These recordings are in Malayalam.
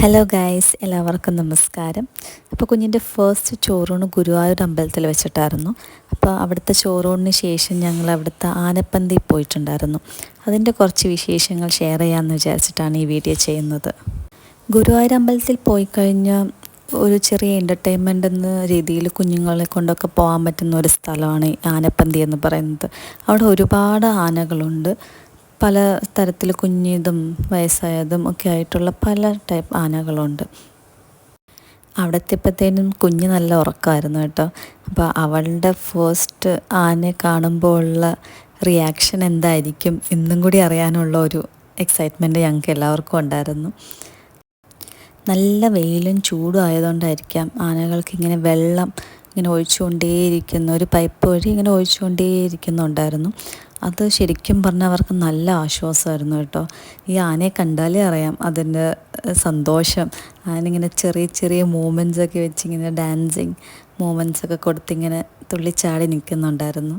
ഹലോ ഗായ്സ്, എല്ലാവർക്കും നമസ്കാരം. അപ്പോൾ കുഞ്ഞിൻ്റെ ഫസ്റ്റ് ചോറൂണ് ഗുരുവായൂർ അമ്പലത്തിൽ വെച്ചിട്ടായിരുന്നു. അപ്പോൾ അവിടുത്തെ ചോറൂണിന് ശേഷം ഞങ്ങൾ അവിടുത്തെ ആനപ്പന്തിയിൽ പോയിട്ടുണ്ടായിരുന്നു. അതിൻ്റെ കുറച്ച് വിശേഷങ്ങൾ ഷെയർ ചെയ്യാമെന്ന് വിചാരിച്ചിട്ടാണ് ഈ വീഡിയോ ചെയ്യുന്നത്. ഗുരുവായൂർ അമ്പലത്തിൽ പോയി കഴിഞ്ഞാൽ ഒരു ചെറിയ എൻ്റർടൈൻമെൻ്റ് എന്ന രീതിയിൽ കുഞ്ഞുങ്ങളെ കൊണ്ടൊക്കെ പോകാൻ പറ്റുന്ന ഒരു സ്ഥലമാണ് ഈ ആനപ്പന്തി എന്ന് പറയുന്നത്. അവിടെ ഒരുപാട് ആനകളുണ്ട്. പല തരത്തിൽ കുഞ്ഞിതും വയസ്സായതും ഒക്കെ ആയിട്ടുള്ള പല ടൈപ്പ് ആനകളുണ്ട്. അവിടെ എത്തിയപ്പോഴത്തേനും കുഞ്ഞ് നല്ല ഉറക്കമായിരുന്നു കേട്ടോ. അപ്പോൾ അവളുടെ ഫസ്റ്റ് ആനയെ കാണുമ്പോൾ ഉള്ള റിയാക്ഷൻ എന്തായിരിക്കും ഇന്നും കൂടി അറിയാനുള്ള ഒരു എക്സൈറ്റ്മെൻറ്റ് ഞങ്ങൾക്ക് എല്ലാവർക്കും ഉണ്ടായിരുന്നു. നല്ല വെയിലും ചൂടും ആയതുകൊണ്ടായിരിക്കാം ആനകൾക്ക് ഇങ്ങനെ വെള്ളം ഇങ്ങനെ ഒഴിച്ചുകൊണ്ടേയിരിക്കുന്ന ഒരു പൈപ്പ് വഴി ഇങ്ങനെ ഒഴിച്ചുകൊണ്ടേയിരിക്കുന്നുണ്ടായിരുന്നു. അത് ശരിക്കും പറഞ്ഞാൽ അവർക്ക് നല്ല ആശ്വാസമായിരുന്നു കേട്ടോ. ഈ ആനയെ കണ്ടാലേ അറിയാം അതിൻ്റെ സന്തോഷം. ആനിങ്ങനെ ചെറിയ ചെറിയ മൂമെൻറ്റ്സൊക്കെ വെച്ചിങ്ങനെ ഡാൻസിങ് മൂമെൻറ്റ്സൊക്കെ കൊടുത്തിങ്ങനെ തുള്ളിച്ചാടി നിൽക്കുന്നുണ്ടായിരുന്നു.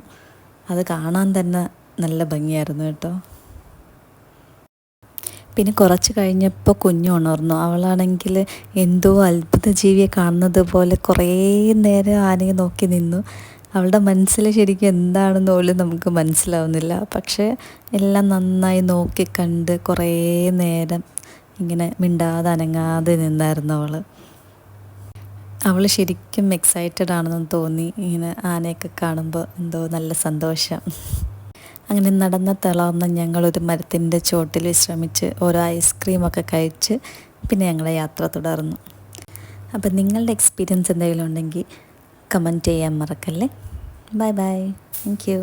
അത് കാണാൻ തന്നെ നല്ല ഭംഗിയായിരുന്നു കേട്ടോ. പിന്നെ കുറച്ച് കഴിഞ്ഞപ്പോൾ കുഞ്ഞ് ഉണർന്നു. അവളാണെങ്കിൽ എന്തോ അത്ഭുത ജീവിയെ കാണുന്നത് പോലെ കുറേ നേരം ആനയെ നോക്കി നിന്നു. അവളുടെ മനസ്സിൽ ശരിക്കും എന്താണെന്ന് പോലും നമുക്ക് മനസ്സിലാവുന്നില്ല. പക്ഷേ എല്ലാം നന്നായി നോക്കി കണ്ട് കുറേ നേരം ഇങ്ങനെ മിണ്ടാതെ അനങ്ങാതെ നിന്നായിരുന്നു അവൾ ശരിക്കും എക്സൈറ്റഡ് ആണെന്ന് തോന്നി. ഇങ്ങനെ ആനയൊക്കെ കാണുമ്പോൾ എന്തോ നല്ല സന്തോഷം. അങ്ങനെ നടന്ന തളർന്ന ഞങ്ങളൊരു മരത്തിൻ്റെ ചോട്ടിൽ വിശ്രമിച്ച് ഓരോ ഐസ്ക്രീമൊക്കെ കഴിച്ച് പിന്നെ ഞങ്ങളെ യാത്ര തുടർന്നു. അപ്പം നിങ്ങളുടെ എക്സ്പീരിയൻസ് എന്തെങ്കിലും ഉണ്ടെങ്കിൽ കമൻറ്റ് ചെയ്യാൻ മറക്കല്ലേ. Bye bye. Thank you.